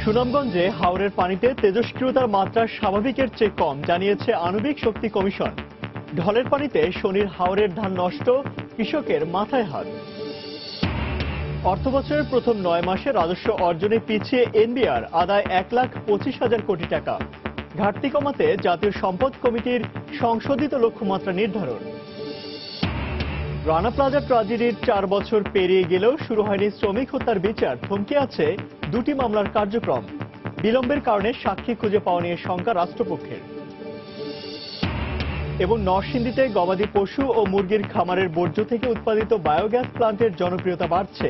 সুনামগঞ্জে হাওরের পানিতে তেজস্ক্রিয়তার মাত্রা স্বাভাবিকের চেয়ে কম জানিয়েছে আণবিক শক্তি কমিশন। ঢলের পানিতে শনির হাওরের ধান নষ্ট, কৃষকের মাথায় হাত। অর্থবছরের প্রথম 9 মাসে রাজস্ব অর্জনে পিছিয়ে এনবিআর আদায় 1,25,000 কোটি টাকা। ঘাটতি কমাতে জাতীয় সম্পদ কমিটির সংশোধিত লক্ষ্যমাত্রা নির্ধারণ। রানা প্লাজা ট্র্যাজেডির 4 বছর পেরিয়ে গেলেও শুরু হয়নি শ্রমিক হত্যার বিচার, থমকে আছে 2টি মামলার কার্যক্রম। বিলম্বের কারণে সাক্ষী খুঁজে পাওয়া নিয়ে শঙ্কা রাষ্ট্রপক্ষের। এবং নরসিংদীতে গবাদি পশু ও মুরগির খামারের বর্জ্য থেকে উৎপাদিত বায়োগ্যাস প্লান্টের জনপ্রিয়তা বাড়ছে।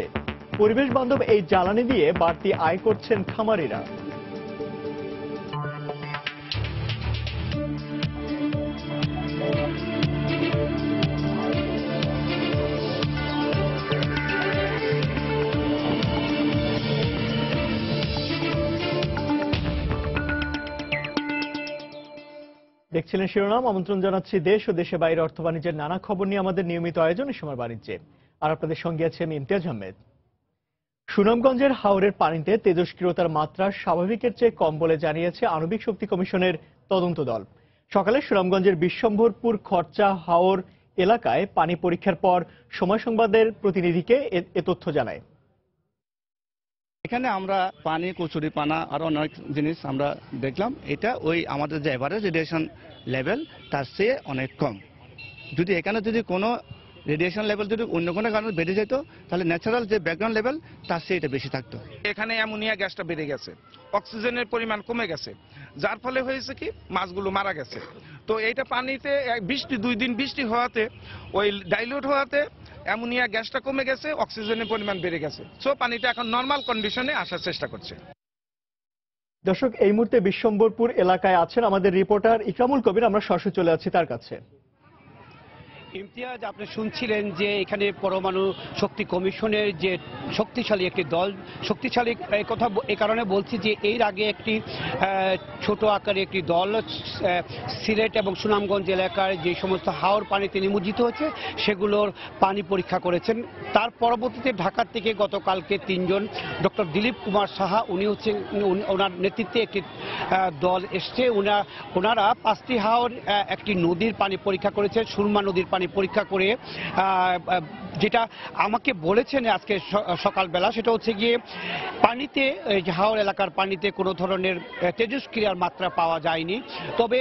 পরিবেশ বান্ধব এই জ্বালানি দিয়ে বাড়তি আয় করছেন খামারিরা। দেখছিলেন শিরোনাম। আমন্ত্রণ জানাচ্ছি দেশ ও দেশের বাইরে অর্থ বাণিজ্যের নানা খবর নিয়ে আমাদের নিয়মিত আয়োজন সময় বাণিজ্যে। আর আপনাদের সঙ্গে আছে আমি ইমতিয়াজ আহমেদ। সুনামগঞ্জের হাওরের পানিতে তেজস্ক্রিয়তার মাত্রা স্বাভাবিকের চেয়ে কম বলে জানিয়েছে আণবিক শক্তি কমিশনের তদন্ত দল। সকালে সুনামগঞ্জের বিশ্বম্ভরপুর খরচা হাওর এলাকায় পানি পরীক্ষার পর সময় সংবাদের প্রতিনিধিকে এ তথ্য জানায়। এখানে আমরা পানি, কচুরি পানা আর অনেক জিনিস আমরা দেখলাম। এটা ওই আমাদের যে এভারেজ রেডিয়েশন লেভেল তার চেয়ে অনেক কম। যদি এখানে কোনো রেডিয়েশন লেভেল যদি অন্য কোনো কারণে বেড়ে যেত, তাহলে ন্যাচারাল যে ব্যাকগ্রাউন্ড লেভেল তার চেয়ে এটা বেশি থাকতো। এখানে অ্যামোনিয়া গ্যাসটা বেড়ে গেছে, অক্সিজেনের পরিমাণ কমে গেছে, যার ফলে হয়েছে কি মাছগুলো মারা গেছে। তো এইটা পানিতে 2 দিন বৃষ্টি হওয়াতে, ওই ডাইলিউট হওয়াতে অ্যামোনিয়া গ্যাসটা কমে গেছে, অক্সিজেনের পরিমাণ বেড়ে গেছে। সো পানিটা এখন নর্মাল কন্ডিশনে আসার চেষ্টা করছে। দর্শক, এই মুহূর্তে বিশ্বম্ভরপুর এলাকায় আছেন আমাদের রিপোর্টার ইকরামুল কবির। আমরা সরাসরি চলে যাচ্ছি তার কাছে। ইমতিয়াজ, আপনি শুনছিলেন যে এখানে পরমাণু শক্তি কমিশনের যে শক্তিশালী একটি দল, শক্তিশালী কথা এই কারণে বলছি যে এর আগে একটি ছোট আকারে একটি দল সিলেট এবং সুনামগঞ্জ এলাকার যে সমস্ত হাওর পানিতে নিমজ্জিত হয়েছে সেগুলোর পানি পরীক্ষা করেছেন। তার পরবর্তীতে ঢাকার থেকে গতকালকে 3 জন, ডক্টর দিলীপ কুমার সাহা, উনি হচ্ছেন, ওনার নেতৃত্বে একটি দল এসছে। ওনারা 5টি হাওর, একটি নদীর পানি পরীক্ষা করেছে, সুরমা নদীর পানি পরীক্ষা করে যেটা আমাকে বলেছেন আজকে সকালবেলা, সেটা হচ্ছে গিয়ে পানিতে, হাওর এলাকার পানিতে কোনো ধরনের তেজস্ক্রিয়ার মাত্রা পাওয়া যায়নি। তবে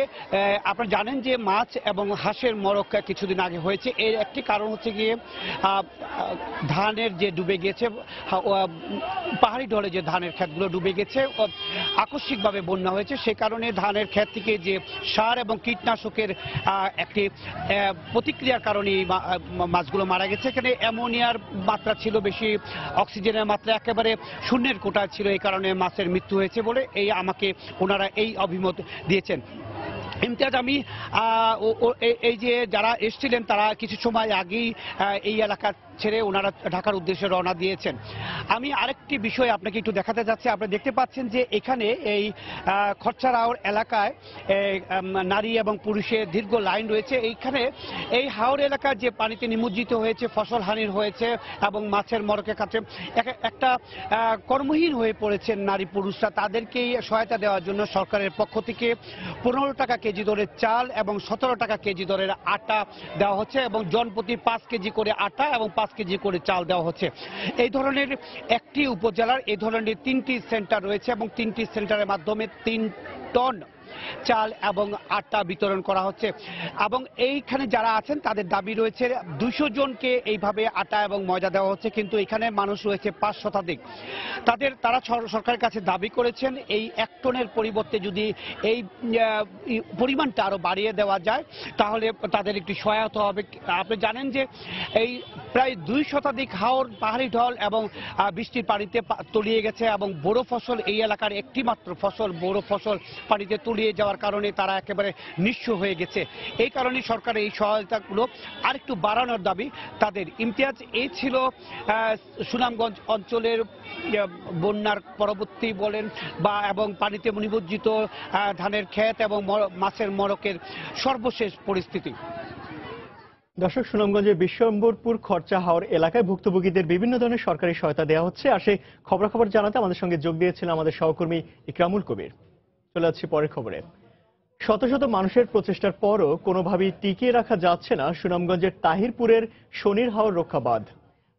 আপনারা জানেন যে মাছ এবং হাঁসের মরক কিছুদিন আগে হয়েছে। এর একটি কারণ হচ্ছে গিয়ে ধানের যে ডুবে গেছে, পাহাড়ি ঢলে যে ধানের ক্ষেতগুলো ডুবে গেছে, আকস্মিকভাবে বন্যা হয়েছে। সে কারণে ধানের ক্ষেত থেকে যে সার এবং কীটনাশকের একটি প্রতিক্রিয়ার কারণে মাছগুলো মারা গেছে। এখানে অ্যামোনিয়ার মাত্রা ছিল বেশি, অক্সিজেনের মাত্রা একেবারে শূন্যের কোটায় ছিল, এই কারণে মাছের মৃত্যু হয়েছে বলে আমাকে ওনারা এই অভিমত দিয়েছেন। ইমতিয়াজ, আমি এই যে যারা এসেছিলেন তারা কিছু সময় আগেই এই এলাকা ছেড়ে ওনারা ঢাকার উদ্দেশ্যে রওনা দিয়েছেন। আমি আরেকটি বিষয় আপনাকে একটু দেখাতে যাচ্ছি। আপনি দেখতে পাচ্ছেন যে এখানে এই খরচারাওর এলাকায় নারী এবং পুরুষের দীর্ঘ লাইন রয়েছে। এইখানে এই হাওর এলাকার যে পানিতে নিমজ্জিত হয়েছে, ফসল হানির হয়েছে এবং মাছের মরকের কাছে একটা কর্মহীন হয়ে পড়েছেন নারী পুরুষরা। তাদেরকেই সহায়তা দেওয়ার জন্য সরকারের পক্ষ থেকে 15 টাকা কেজি দরের চাল এবং 17 টাকা কেজি দরের আটা দেওয়া হচ্ছে এবং জনপ্রতি 5 কেজি করে আটা এবং 5 কেজি করে চাল দেওয়া হচ্ছে। এই ধরনের একটি উপজেলার এই ধরনের 3টি সেন্টার রয়েছে এবং 3টি সেন্টারের মাধ্যমে 3 টন চাল এবং আটা বিতরণ করা হচ্ছে। এবং এইখানে যারা আছেন তাদের দাবি রয়েছে 200 জনকে এইভাবে আটা এবং ময়দা দেওয়া হচ্ছে, কিন্তু এখানে মানুষ রয়েছে 5 শতাধিক। তারা সরকারের কাছে দাবি করেছেন এই 1 টনের পরিবর্তে যদি এই পরিমাণটা আরো বাড়িয়ে দেওয়া যায় তাহলে তাদের একটি সহায়তা হবে। আপনি জানেন যে এই প্রায় 2 শতাধিক হাওর পাহাড়ি ঢল এবং বৃষ্টির পানিতে তলিয়ে গেছে এবং বড় ফসল, এই এলাকার একটি মাত্র ফসল, বড় ফসল পানিতে তলিয়ে যাওয়ার কারণে তারা একেবারে নিঃস্ব হয়ে গেছে। এই কারণে সরকারের এই সহায়তাগুলো আরেকটু বাড়ানোর দাবি তাদের। ইমতিয়াজ, এই ছিল সুনামগঞ্জ অঞ্চলের বন্যার পরবর্তী বলেন বা এবং পানিতে নিমজ্জিত ধানের ক্ষেত এবং মাছের মরকের সর্বশেষ পরিস্থিতি। দর্শক, সুনামগঞ্জের বিশ্বম্বরপুর খরচা হাওর এলাকায় ভুক্তভোগীদের বিভিন্ন ধরনের সরকারি সহায়তা দেওয়া হচ্ছে। আর সেই খবরাখবর জানাতে আমাদের সঙ্গে যোগ দিয়েছিলেন আমাদের সহকর্মী ইকরামুল কবির। চলে যাচ্ছি পরের খবরে। শত শত মানুষের প্রচেষ্টার পরও কোনোভাবেই টিকিয়ে রাখা যাচ্ছে না সুনামগঞ্জের তাহিরপুরের শনির হাওর রক্ষা বাঁধ।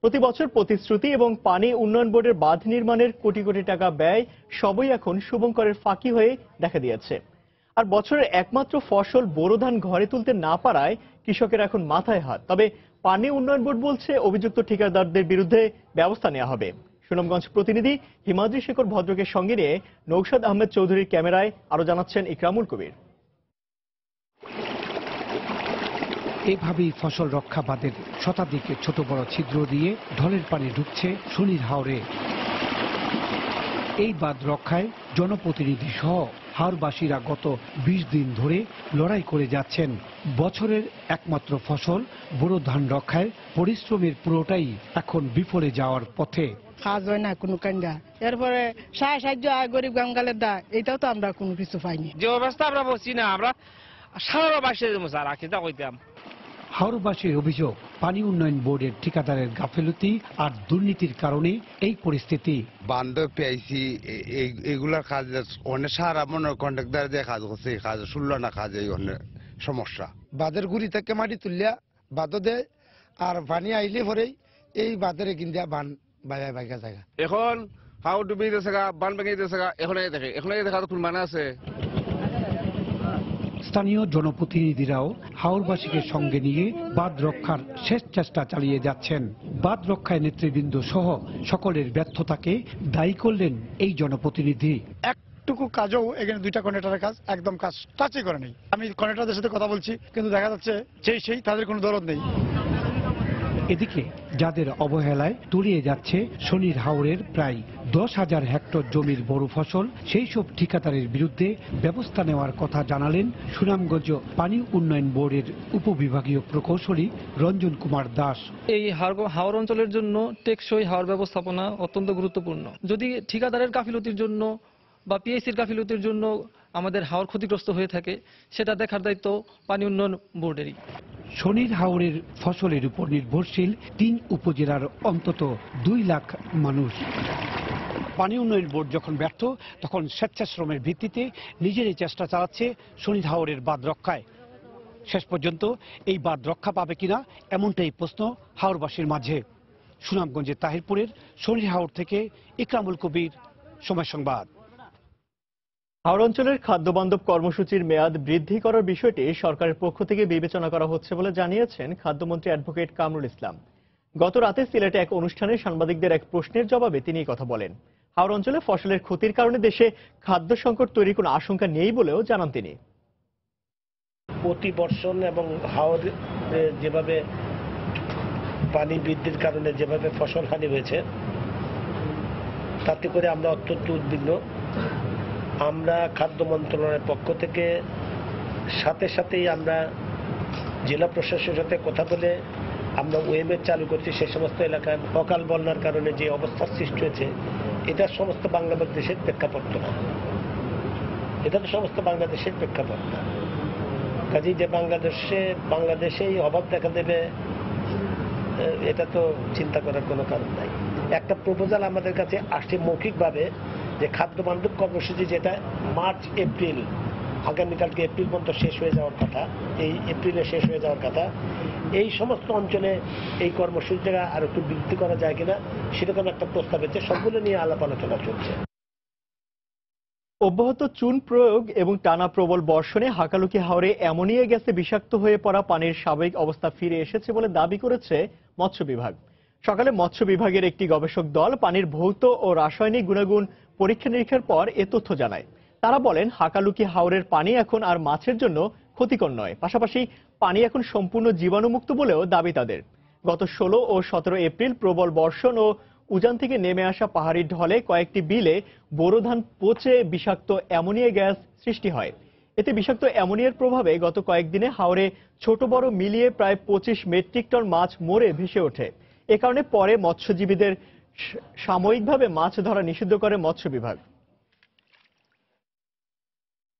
প্রতি বছর প্রতিশ্রুতি এবং পানি উন্নয়ন বোর্ডের বাঁধ নির্মাণের কোটি কোটি টাকা ব্যয় সবই এখন শুভঙ্করের ফাঁকি হয়ে দেখা দিয়েছে। আর বছরের একমাত্র ফসল বোরো ধান ঘরে তুলতে না পারায় কৃষকের এখন মাথায় হাত। তবে পানি উন্নয়ন বোর্ড বলছে অভিযুক্ত ঠিকাদারদের বিরুদ্ধে ব্যবস্থা নেওয়া হবে। সুনামগঞ্জ প্রতিনিধি হিমাদ্রি শেখর ভদ্রকে সঙ্গে নিয়ে নৌশাদ আহমেদ চৌধুরীর ক্যামেরায় আরো জানাচ্ছেন ইকরামুল কবির। এভাবেই ফসল রক্ষা বাঁধের শতাধিক ছোট বড় ছিদ্র দিয়ে ঢলের পানি ঢুকছে শনির হাওরে। এই বাঁধ রক্ষায় জনপ্রতিনিধি সহ হাওরবাসীরা গত 20 দিন ধরে লড়াই করে যাচ্ছেন। বছরের একমাত্র ফসল বোরো ধান রক্ষায় পরিশ্রমের পুরোটাই এখন বিফলে যাওয়ার পথে। কাজ হয় না কোনো কান্দা, এরপরে সাহায্য গরিব গাঙ্গালের দা, এটাও তো আমরা কোনো কিছু পাইনি। যে অবস্থা আমরা বলছি না, আমরা সারা বাসে আর আকিদা কইতাম। হাওরবাসীর অভিযোগ, পানি উন্নয়ন বোর্ডের ঠিকাদারের গাফেলতি আর দুর্নীতির কারণে এই পরিস্থিতি। বান্ধব পেয়েছি এগুলার কাজ অনেক সারা মনে কন্ট্রাক্টর যে কাজ করছে এই কাজ শুনল না, কাজ এই অনেক সমস্যা। বাঁধের গুড়ি থেকে মাটি তুলিয়া বাঁধ দেয়, আর পানি আইলে পরেই এই বাঁধের কিনতে বান বাইয়া বাইকা জায়গা। এখন হাও ডুবি দিয়েছে গা, বান ভেঙে দিয়েছে গা, এখন দেখা তো ফুলমানা আছে। স্থানীয় জনপ্রতিনিধিরাও হাওরবাসীকে সঙ্গে নিয়ে বাঁধ রক্ষার শেষ চেষ্টা চালিয়ে যাচ্ছেন। বাঁধ রক্ষায় নেতৃবৃন্দ সহ সকলের ব্যর্থতাকে দায়ী করলেন এই জনপ্রতিনিধি। একটুকু কাজও এখানে 2টা কন্ট্রাক্টরের কাজ একদম কাজ টাচই করে নেই। আমি কন্ট্রাক্টরদের সাথে কথা বলছি, কিন্তু দেখা যাচ্ছে সেই তাদের কোনো দরদ নেই। এদিকে যাদের অবহেলায় তলিয়ে যাচ্ছে শনির হাওরের প্রায় 10,000 হেক্টর জমির বড় ফসল, সেই সব ঠিকাদারের বিরুদ্ধে ব্যবস্থা নেওয়ার কথা জানালেন সুনামগঞ্জ পানি উন্নয়ন বোর্ডের উপবিভাগীয় প্রকৌশলী রঞ্জন কুমার দাস। এই হাওর অঞ্চলের জন্য টেকসই হাওর ব্যবস্থাপনা অত্যন্ত গুরুত্বপূর্ণ। যদি ঠিকাদারের গাফিলতির জন্য বা পিএসসির গাফিলতির জন্য আমাদের হাওর ক্ষতিগ্রস্ত হয়ে থাকে, সেটা দেখার দায়িত্ব পানি উন্নয়ন বোর্ডেরই। শনির হাওরের ফসলের উপর নির্ভরশীল 3 উপজেলার অন্তত 2 লাখ মানুষ। পানি উন্নয়ন বোর্ড যখন ব্যর্থ, তখন স্বেচ্ছাশ্রমের ভিত্তিতে নিজেরই চেষ্টা চালাচ্ছে শনির হাওরের বাঁধ রক্ষায়। শেষ পর্যন্ত এই বাঁধ রক্ষা পাবে কিনা, এমনটাই প্রশ্ন হাওরবাসীর মাঝে। সুনামগঞ্জের তাহিরপুরের শনির হাওর থেকে ইকরামুল কবির, সময় সংবাদ। হাওর অঞ্চলের খাদ্যবান্ধব কর্মসূচির মেয়াদ বৃদ্ধি করার বিষয়টি সরকারের পক্ষ থেকে বিবেচনা করা হচ্ছে বলে জানিয়েছেন খাদ্যমন্ত্রী অ্যাডভোকেট কামরুল ইসলাম। গত রাতে সিলেটে এক অনুষ্ঠানে সাংবাদিকদের এক প্রশ্নের জবাবে তিনি কথা বলেন। হাওর অঞ্চলে ফসলের ক্ষতির কারণে দেশে খাদ্য সংকট তৈরির কোনো আশঙ্কা নেই বলেও জানান তিনি। প্রতি বর্ষণ এবং হাওর যেভাবে পানি বৃদ্ধির কারণে যেভাবে ফসল হানি হয়েছে, তাতে করে আমরা অত্যন্ত উদ্বিগ্ন। আমরা খাদ্য মন্ত্রণালয়ের পক্ষ থেকে সাথেই আমরা জেলা প্রশাসনের সাথে কথা বলে আমরা ওএমএ চালু করছি। সে সমস্ত এলাকায় অকাল বন্যার কারণে যে অবস্থার সৃষ্টি হয়েছে, এটা সমস্ত বাংলাদেশের প্রেক্ষাপট না, এটা তো সমস্ত বাংলাদেশের প্রেক্ষাপট না। কাজেই যে বাংলাদেশেই অভাব দেখা দেবে, এটা তো চিন্তা করার কোনো কারণ নাই। একটা প্রপোজাল আমাদের কাছে আসছে মৌখিকভাবে, যে খাদ্য বান্ধব কর্মসূচি, যেটা মার্চ এপ্রিল, আগামীকালকে এপ্রিল পর্যন্ত শেষ হয়ে যাওয়ার কথা, এই এপ্রিলে শেষ হয়ে যাওয়ার কথা। এই সমস্ত অঞ্চলে এই কর্মসূচিটা আর একটু বৃদ্ধি করা যায় কিনা, সেরকম একটা প্রস্তাব হচ্ছে। সবগুলো নিয়ে আলাপ আলোচনা চলছে। অব্যাহত চুন প্রয়োগ এবং টানা প্রবল বর্ষণে হাকালুকি হাওরে অ্যামোনিয়া গ্যাসে বিষাক্ত হয়ে পড়া পানির স্বাভাবিক অবস্থা ফিরে এসেছে বলে দাবি করেছে মৎস্য বিভাগ। সকালে মৎস্য বিভাগের একটি গবেষক দল পানির ভৌত ও রাসায়নিক গুণাগুণ পরীক্ষা নিরীক্ষার পর এ তথ্য জানায়। তারা বলেন, হাকালুকি হাওরের পানি এখন আর মাছের জন্য ক্ষতিকর নয়, পাশাপাশি পানি এখন সম্পূর্ণ জীবাণুমুক্ত বলেও দাবি তাদের। গত 16 ও 17 এপ্রিল প্রবল বর্ষণ ও উজান থেকে নেমে আসা পাহাড়ি ঢলে কয়েকটি বিলে বোরো ধান পচে বিষাক্ত অ্যামোনিয়া গ্যাস সৃষ্টি হয়। এতে বিষাক্ত অ্যামোনিয়ার প্রভাবে গত কয়েকদিনে হাওরে ছোট বড় মিলিয়ে প্রায় 25 মেট্রিক টন মাছ মরে ভেসে ওঠে। এ কারণে পরে মৎস্যজীবীদের সাময়িকভাবে মাছ ধরা নিষিদ্ধ করে মৎস্য বিভাগ।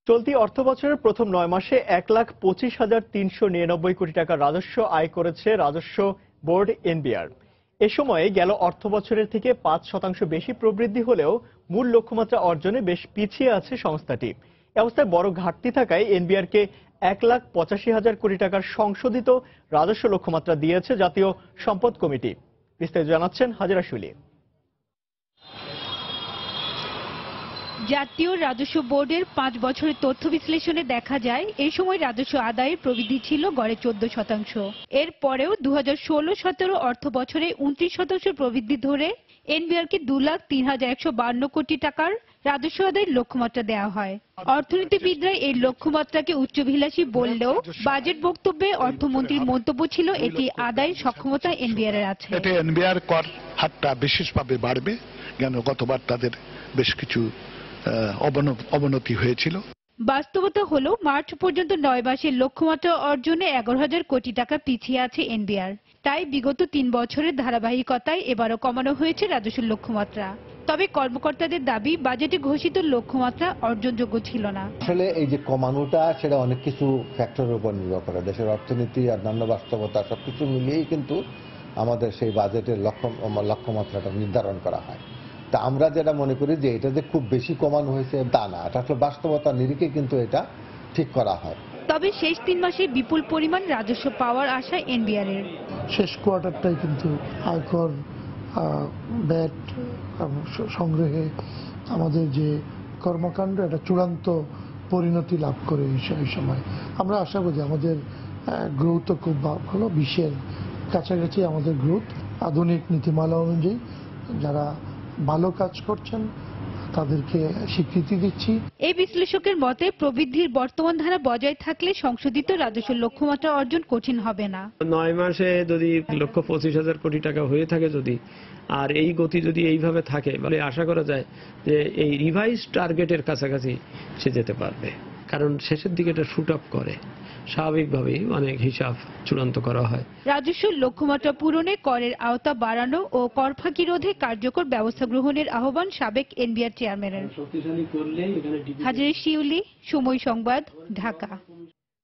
চলতি অর্থবছরের প্রথম 9 মাসে 1,25,399 কোটি টাকা রাজস্ব আয় করেছে রাজস্ব বোর্ড এনবিআর। এ সময়ে গেল অর্থবছরের থেকে 5% বেশি প্রবৃদ্ধি হলেও মূল লক্ষ্যমাত্রা অর্জনে বেশ পিছিয়ে আছে সংস্থাটি। এ অবস্থায় বড় ঘাটতি থাকায় এনবিআরকে 1,85,000 কোটি টাকার সংশোধিত রাজস্ব লক্ষ্যমাত্রা দিয়েছে জাতীয় সম্পদ কমিটি। বিস্তারিত জানাচ্ছেন হাজেরা শুলি। জাতীয় রাজস্ব বোর্ডের 5 বছরের তথ্য বিশ্লেষণে দেখা যায় এই সময় রাজস্ব আদায়ের প্রবৃদ্ধি ছিল গড়ে 14%। এর পরেও 2016-17 অর্থ বছরে 29% প্রবৃদ্ধি ধরে এনবিআরকে 2,03,152 কোটি টাকার রাজস্ব আদায়ের লক্ষ্যমাত্রা দেওয়া হয়। অর্থনীতিবিদরা এই লক্ষ্যমাত্রাকে উচ্চাভিলাষী বললেও বাজেট বক্তব্যে অর্থমন্ত্রীর মন্তব্য ছিল এটি আদায়ের সক্ষমতা এনবিআর এর আছে। এতে এনবিআর কর হারটা বিশেষভাবে বাড়বে, কেন গতবার তাদের বেশ কিছু অবনতি হয়েছিল। বাস্তবতা হলো মার্চ পর্যন্ত 9 মাসের লক্ষ্যমাত্রা অর্জনে 11,000 কোটি টাকা পিছিয়ে আছে এনবিআর। তাই বিগত 3 বছরের ধারাবাহিকতায় এবারও কমানো হয়েছে রাজস্ব লক্ষ্যমাত্রা। তবে কর্মকর্তাদের দাবি বাজেটে ঘোষিত লক্ষ্যমাত্রা অর্জনযোগ্য ছিল না। আসলে এই যে কমানোটা সেটা অনেক কিছু ফ্যাক্টরের উপর নির্ভর করে, দেশের অর্থনীতি আর অন্যান্য বাস্তবতা সবকিছু মিলিয়েই কিন্তু আমাদের সেই বাজেটের লক্ষ্যমাত্রাটা নির্ধারণ করা হয়। তা আমরা যেটা মনে করি যে এটা যে খুব বেশি কমানো হয়েছে তা না, এটা আসলে বাস্তবতার নিরিখে কিন্তু এটা ঠিক করা হয়। তবে শেষ 3 মাসে বিপুল পরিমাণ রাজস্ব পাওয়ার আশা এনবিআর এর। শেষ কোয়ার্টারটাই কিন্তু আয়কর ব্যাট সংগ্রহে আমাদের যে কর্মকাণ্ড এটা চূড়ান্ত পরিণতি লাভ করে এই সময়। আমরা আশা করি আমাদের গ্রোথ খুব ভালো, 20-এর কাছাকাছি আমাদের গ্রোথ। আধুনিক নীতিমালা অনুযায়ী যারা ভালো কাজ করছেন তাদেরকে স্বীকৃতি দিচ্ছি। এই বিশ্লেষকের মতে প্রবৃদ্ধির বর্তমান ধারা বজায় থাকলে সংশোধিত রাজস্ব লক্ষ্যমাত্রা অর্জন কঠিন হবে না। 9 মাসে যদি 1,25,000 কোটি টাকা হয়ে থাকে যদি, আর এই গতি যদি এইভাবে থাকে, তাহলে আশা করা যায় যে এই রিভাইজ টার্গেটের কাছাকাছি সে যেতে পারবে। কারণ শেষের দিকে এটা শুট আপ করে, স্বাভাবিকভাবেই অনেক হিসাব চূড়ান্ত করা হয়। রাজস্ব লক্ষ্যমাত্রা পূরণে করের আওতা বাড়ানো ও কর ফাঁকি রোধে কার্যকর ব্যবস্থা গ্রহণের আহ্বান সাবেক এনবিআর চেয়ারম্যানের। হাজেরা শিউলি, সময় সংবাদ, ঢাকা।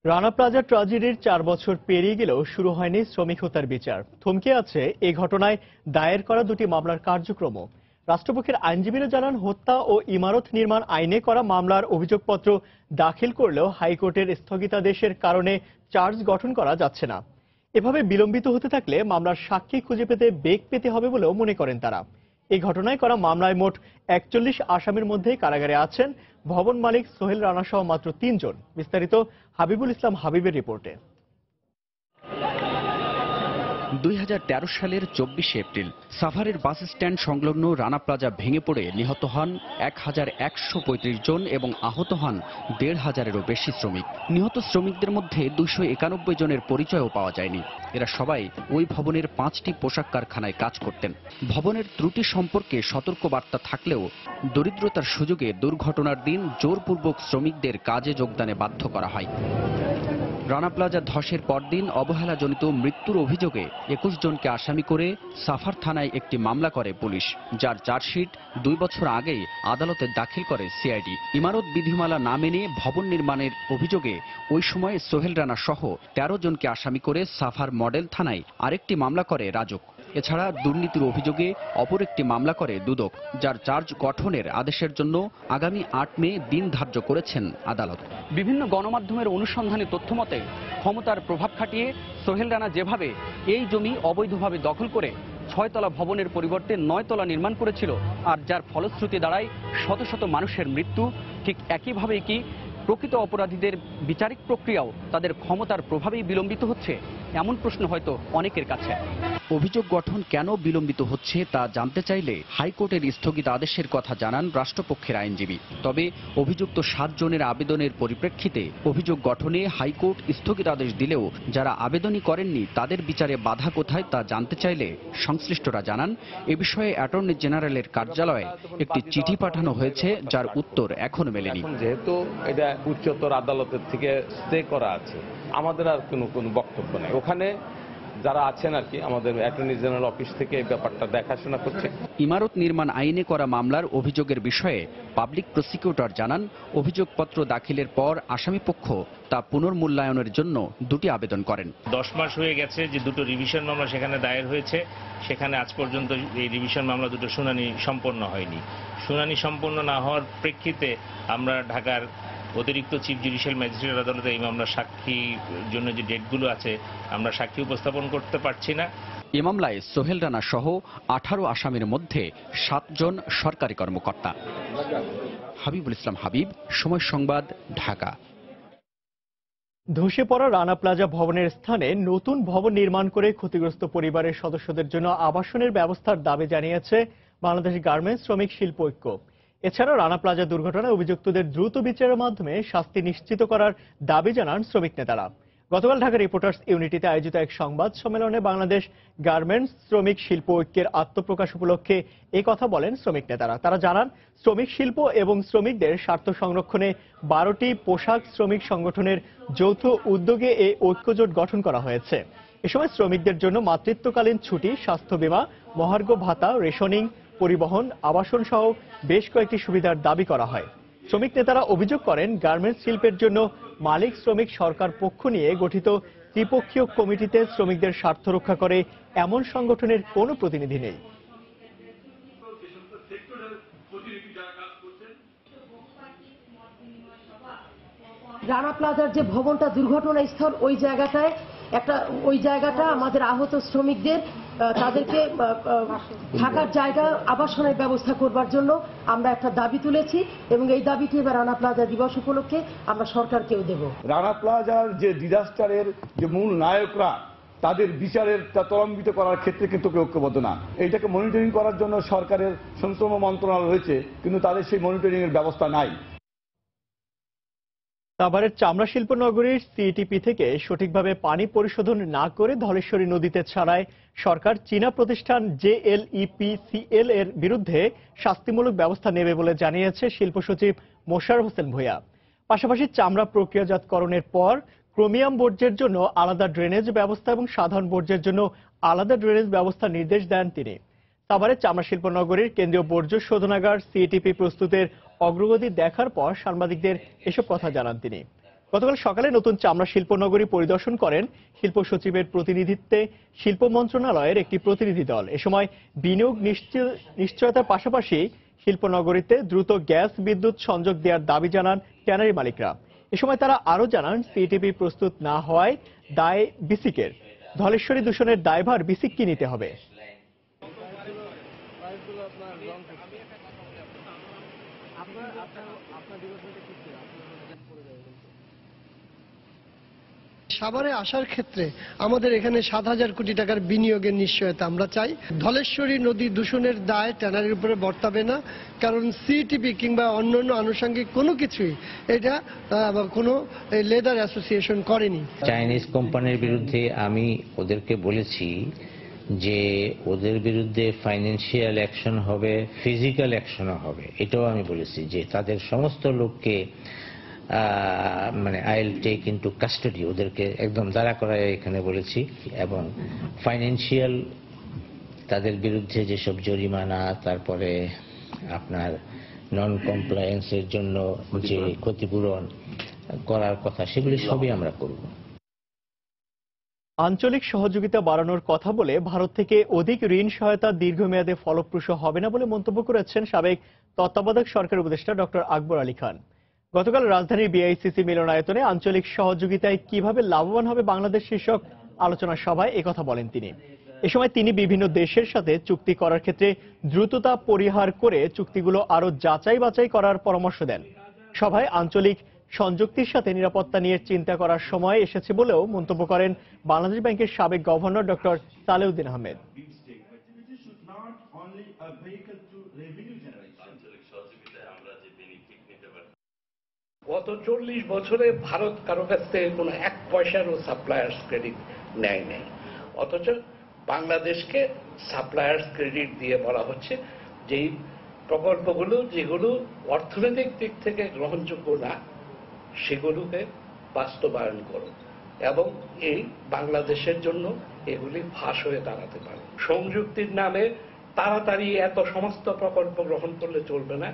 রানা প্লাজা ট্র্যাজেডির 4 বছর পেরিয়ে গেলেও শুরু হয়নি শ্রমিক হত্যার বিচার। থমকে আছে এই ঘটনায় দায়ের করা 2টি মামলার কার্যক্রম। রাষ্ট্রপক্ষের আইনজীবীরা জানান, হত্যা ও ইমারত নির্মাণ আইনে করা মামলার অভিযোগপত্র দাখিল করলেও হাইকোর্টের স্থগিতাদেশের কারণে চার্জ গঠন করা যাচ্ছে না। এভাবে বিলম্বিত হতে থাকলে মামলার সাক্ষী খুঁজে পেতে বেগ পেতে হবে বলেও মনে করেন তারা। এই ঘটনায় করা মামলায় মোট 41 আসামির মধ্যে কারাগারে আছেন ভবন মালিক সোহেল রানা সহ মাত্র 3 জন। বিস্তারিত হাবিবুল ইসলাম হাবিবের রিপোর্টে। 2013 সালের 24 এপ্রিল সাভারের বাস স্ট্যান্ড সংলগ্ন রানা প্লাজা ভেঙে পড়ে নিহত হন 1135 জন এবং আহত হন 1,500-এরও বেশি শ্রমিক। নিহত শ্রমিকদের মধ্যে 291 জনের পরিচয়ও পাওয়া যায়নি। এরা সবাই ওই ভবনের 5টি পোশাক কারখানায় কাজ করতেন। ভবনের ত্রুটি সম্পর্কে সতর্কবার্তা থাকলেও দরিদ্রতার সুযোগে দুর্ঘটনার দিন জোরপূর্বক শ্রমিকদের কাজে যোগদানে বাধ্য করা হয়। রানা প্লাজা ধসের পরদিন অবহেলাজনিত মৃত্যুর অভিযোগে 21 জনকে আসামি করে সাভার থানায় একটি মামলা করে পুলিশ, যার চার্জশিট 2 বছর আগেই আদালতে দাখিল করে সিআইডি। ইমারত বিধিমালা না মেনে ভবন নির্মাণের অভিযোগে ওই সময় সোহেল রানা সহ 13 জনকে আসামি করে সাভার মডেল থানায় আরেকটি মামলা করে রাজক। এছাড়া দুর্নীতির অভিযোগে অপর একটি মামলা করে দুদক, যার চার্জ গঠনের আদেশের জন্য আগামী 8 মে দিন ধার্য করেছেন আদালত। বিভিন্ন গণমাধ্যমের অনুসন্ধানী তথ্য মতে ক্ষমতার প্রভাব খাটিয়ে সোহেল রানা যেভাবে এই জমি অবৈধভাবে দখল করে 6 তলা ভবনের পরিবর্তে 9 তলা নির্মাণ করেছিল, আর যার ফলশ্রুতি দাঁড়ায় শত শত মানুষের মৃত্যু, ঠিক একইভাবে কি প্রকৃত অপরাধীদের বিচারিক প্রক্রিয়াও তাদের ক্ষমতার প্রভাবেই বিলম্বিত হচ্ছে, এমন প্রশ্ন হয়তো অনেকের কাছে। অভিযোগ গঠন কেন বিলম্বিত হচ্ছে তা জানতে চাইলে হাইকোর্টের স্থগিত আদেশের কথা জানান রাষ্ট্রপক্ষের আইনজীবী। তবে অভিযুক্ত 7 জনের আবেদনের পরিপ্রেক্ষিতে অভিযোগ গঠনে হাইকোর্ট স্থগিতাদেশ দিলেও যারা আবেদনই করেননি তাদের বিচারে বাধা কোথায় তা জানতে চাইলে সংশ্লিষ্টরা জানান, এ বিষয়ে অ্যাটর্নি জেনারেলের কার্যালয়ে একটি চিঠি পাঠানো হয়েছে, যার উত্তর এখনো মেলেনি। যেহেতু এটা উচ্চতর আদালতের থেকে স্টে করা আছে, আমাদের আর কোনো বক্তব্য নেই। ওখানে যারা আছেন আর কি আমাদের অ্যাটর্নি জেনারেল অফিস থেকে এই ব্যাপারটা দেখাশোনা করছে। ইমারত নির্মাণ আইনে করা মামলার অভিযোগের বিষয়ে পাবলিক প্রসিকিউটর জানান, অভিযোগপত্র দাখিলের পর আসামিপক্ষ তা পুনর্মূল্যায়নের জন্য দুটি আবেদন করেন। 10 মাস হয়ে গেছে যে দুটো রিভিশন মামলা সেখানে দায়ের হয়েছে, সেখানে আজ পর্যন্ত এই রিভিশন মামলা দুটো শুনানি সম্পন্ন হয়নি। শুনানি সম্পন্ন না হওয়ার প্রেক্ষিতে আমরা ঢাকার অতিরিক্ত চিফ জুডিশিয়াল ম্যাজিস্ট্রেট আদালতে এই মামলার সাক্ষীর জন্য যে ডেটগুলো আছে আমরা সাক্ষী উপস্থাপন করতে পারছি না। এ মামলায় সোহেল রানা সহ 18 আসামির মধ্যে 7 জন সরকারি কর্মকর্তা। হাবিবুল ইসলাম হাবিব, সময় সংবাদ, ঢাকা। ধসে পড়া রানা প্লাজা ভবনের স্থানে নতুন ভবন নির্মাণ করে ক্ষতিগ্রস্ত পরিবারের সদস্যদের জন্য আবাসনের ব্যবস্থার দাবি জানিয়েছে বাংলাদেশ গার্মেন্টস শ্রমিক শিল্প ঐক্য। এছাড়াও রানা প্লাজা দুর্ঘটনায় অভিযুক্তদের দ্রুত বিচারের মাধ্যমে শাস্তি নিশ্চিত করার দাবি জানান শ্রমিক নেতারা। গতকাল ঢাকা রিপোর্টার্স ইউনিটিতে আয়োজিত এক সংবাদ সম্মেলনে বাংলাদেশ গার্মেন্টস শ্রমিক শিল্প ঐক্যের আত্মপ্রকাশ উপলক্ষে এই কথা বলেন শ্রমিক নেতারা। তারা জানান, শ্রমিক শিল্প এবং শ্রমিকদের স্বার্থ সংরক্ষণে 12টি পোশাক শ্রমিক সংগঠনের যৌথ উদ্যোগে এই ঐক্যজোট গঠন করা হয়েছে। এ সময় শ্রমিকদের জন্য মাতৃত্বকালীন ছুটি, স্বাস্থ্য বীমা, মহার্ঘ ভাতা, রেশনিং, পরিবহন, আবাসন সহ বেশ কয়েকটি সুবিধার দাবি করা হয়। শ্রমিক নেতারা অভিযোগ করেন, গার্মেন্টস শিল্পের জন্য মালিক শ্রমিক সরকার পক্ষ নিয়ে গঠিত ত্রিপক্ষীয় কমিটিতে শ্রমিকদের স্বার্থ রক্ষা করে এমন সংগঠনের কোনো প্রতিনিধি নেই। রানা প্লাজার যে ভবনটা দুর্ঘটনাস্থল, ওই জায়গাটা আমাদের আহত শ্রমিকদের তাদেরকে থাকার জায়গা, আবাসনের ব্যবস্থা করবার জন্য আমরা একটা দাবি তুলেছি এবং এই দাবিটি এবার রানা প্লাজা দিবস উপলক্ষে আমরা সরকারকেও দেব। রানা প্লাজার যে ডিজাস্টারের যে মূল নায়করা, তাদের বিচারের ত্বরান্বিত করার ক্ষেত্রে কিন্তু কেউ ঐক্যবদ্ধ না। এইটাকে মনিটরিং করার জন্য সরকারের শ্রম মন্ত্রণালয় রয়েছে, কিন্তু তাদের সেই মনিটরিং এর ব্যবস্থা নাই। সাভারের চামড়া শিল্প নগরীর সিইটিপি থেকে সঠিকভাবে পানি পরিশোধন না করে ধলেশ্বরী নদীতে ছাড়ায় সরকার চীনা প্রতিষ্ঠান JLEPCL এর বিরুদ্ধে শাস্তিমূলক ব্যবস্থা নেবে বলে জানিয়েছে শিল্প সচিব মোশাররফ হোসেন ভূঁইয়া। পাশাপাশি চামড়া প্রক্রিয়াজাতকরণের পর ক্রোমিয়াম বর্জ্যের জন্য আলাদা ড্রেনেজ ব্যবস্থা এবং সাধারণ বর্জ্যের জন্য আলাদা ড্রেনেজ ব্যবস্থার নির্দেশ দেন তিনি। সাভারের চামড়া শিল্প নগরীর কেন্দ্রীয় বর্জ্য শোধনাগার সিইটিপি প্রস্তুতের অগ্রগতি দেখার পর সাংবাদিকদের এসব কথা জানান তিনি। গতকাল সকালে নতুন চামড়া শিল্প নগরী পরিদর্শন করেন শিল্প সচিবের প্রতিনিধিত্বে শিল্প মন্ত্রণালয়ের একটি প্রতিনিধি দল। এ সময় বিনিয়োগ নিশ্চয়তার পাশাপাশি শিল্পনগরীতে দ্রুত গ্যাস বিদ্যুৎ সংযোগ দেওয়ার দাবি জানান ট্যানারি মালিকরা। এ সময় তারা আরও জানান, সিইটিপি প্রস্তুত না হওয়ায় দায় বিসিকের। ধলেশ্বরী দূষণের দায়ভার বিসিককে নিতে হবে। সাভারে আসার ক্ষেত্রে আমাদের এখানে 7,000 কোটি টাকার বিনিয়োগের নিশ্চয়তা আমরা চাই। ধলেশ্বরী নদী দূষণের দায় ট্যানারির উপরে বর্তাবে না, কারণ সিইটিপি কিংবা অন্যান্য আনুষঙ্গিক কোনো কিছুই এটা কোনো লেদার অ্যাসোসিয়েশন করেনি। চাইনিজ কোম্পানির বিরুদ্ধে আমি ওদেরকে বলেছি যে ওদের বিরুদ্ধে ফাইন্যান্সিয়াল অ্যাকশন হবে, ফিজিক্যাল অ্যাকশনও হবে। এটাও আমি বলেছি যে তাদের সমস্ত লোককে আইল টেক ইনটু কাস্টাডি, ওদেরকে একদম দাঁড়া করায় এখানে বলেছি। এবং ফাইন্যান্সিয়াল তাদের বিরুদ্ধে যেসব জরিমানা, তারপরে আপনার নন কমপ্লায়েন্সের জন্য যে ক্ষতিপূরণ করার কথা, সেগুলি সবই আমরা করব। আঞ্চলিক সহযোগিতা বাড়ানোর কথা বলে ভারত থেকে অধিক ঋণ সহায়তা দীর্ঘমেয়াদে ফলপ্রসূ হবে না বলে মন্তব্য করেছেন সাবেক তত্ত্বাবধায়ক সরকার উপদেষ্টা ডক্টর আকবর আলী খান। গতকাল রাজধানীর বিআইসিসি মিলনায়তনে আঞ্চলিক সহযোগিতায় কিভাবে লাভবান হবে বাংলাদেশ শীর্ষক আলোচনা সভায় একথা বলেন তিনি। এ সময় তিনি বিভিন্ন দেশের সাথে চুক্তি করার ক্ষেত্রে দ্রুততা পরিহার করে চুক্তিগুলো আরো যাচাই বাছাই করার পরামর্শ দেন। সভায় আঞ্চলিক সংযুক্তির সাথে নিরাপত্তা নিয়ে চিন্তা করার সময় এসেছে বলেও মন্তব্য করেন বাংলাদেশ ব্যাংকের সাবেক গভর্নর ডক্টর সালেউদ্দিন আহমেদ। গত 40 বছরে ভারত কারো কাছ থেকে কোনো 1 পয়সারও সাপ্লায়ার্স ক্রেডিট নেয় নাই, অথচ বাংলাদেশকে সাপ্লায়ার্স ক্রেডিট দিয়ে বলা হচ্ছে যেই প্রকল্পগুলো যেগুলো অর্থনৈতিক দিক থেকে গ্রহণযোগ্য না সেগুলোকে বাস্তবায়ন করো এবং এই বাংলাদেশের জন্য এগুলি ফাঁস হয়ে দাঁড়াতে পারে। সংযুক্তির নামে তাড়াতাড়ি এত সমস্ত প্রকল্প গ্রহণ করলে চলবে না,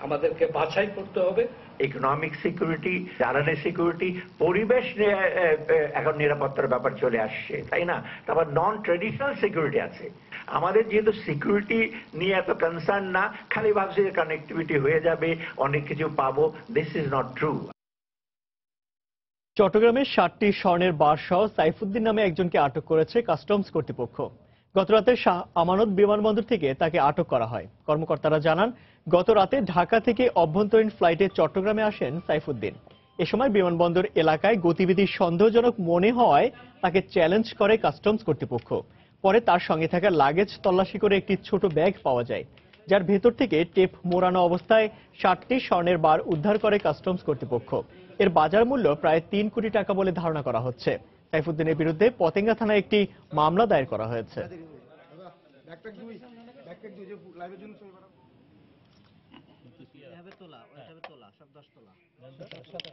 আমাদেরকে বাছাই করতে হবে। ইকোনমিক সিকিউরিটি, জ্বালানি সিকিউরিটি, পরিবেশ এখন নিরাপত্তার ব্যাপার চলে আসছে, তাই না? তারপর নন ট্রেডিশনাল সিকিউরিটি আছে। আমাদের যেহেতু সিকিউরিটি নিয়ে এত কনসার্ন না, খালি ভাবছি যে কানেক্টিভিটি হয়ে যাবে, অনেক কিছু পাবো, দিস ইজ নট ট্রু। চট্টগ্রামে 60টি স্বর্ণের বার সহ সাইফুদ্দিন নামে একজনকে আটক করেছে কাস্টমস কর্তৃপক্ষ। গতরাতে শাহ আমানত বিমানবন্দর থেকে তাকে আটক করা হয়। কর্মকর্তারা জানান, গতরাতে ঢাকা থেকে অভ্যন্তরীণ ফ্লাইটে চট্টগ্রামে আসেন সাইফুদ্দিন। এ সময় বিমানবন্দর এলাকায় গতিবিধি সন্দেহজনক মনে হওয়ায় তাকে চ্যালেঞ্জ করে কাস্টমস কর্তৃপক্ষ। পরে তার সঙ্গে থাকা লাগেজ তল্লাশি করে একটি ছোট ব্যাগ পাওয়া যায়, যার ভেতর থেকে টেপ মোড়ানো অবস্থায় 60টি স্বর্ণের বার উদ্ধার করে কাস্টমস কর্তৃপক্ষ। এর বাজার মূল্য প্রায় 3 কোটি টাকা বলে ধারণা করা হচ্ছে। সাইফুদ্দিনের বিরুদ্ধে পতেঙ্গা থানায় একটি মামলা দায়ের করা হয়েছে।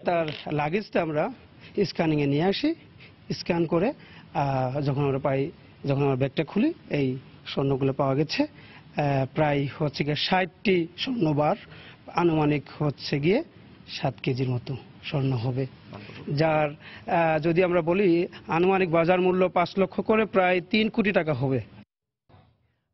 তার লাগেজটা আমরা স্ক্যানিং এ নিয়ে আসি, স্ক্যান করে যখন আমরা ব্যাগটা খুলি এই স্বর্ণগুলো পাওয়া গেছে। প্রায় হচ্ছে গিয়ে 60টি স্বর্ণবার, আনুমানিক হচ্ছে গিয়ে 7 কেজির মতো স্বর্ণ হবে, যার যদি আমরা বলি আনুমানিক বাজার মূল্য 5 লক্ষ করে প্রায় 3 কোটি টাকা হবে।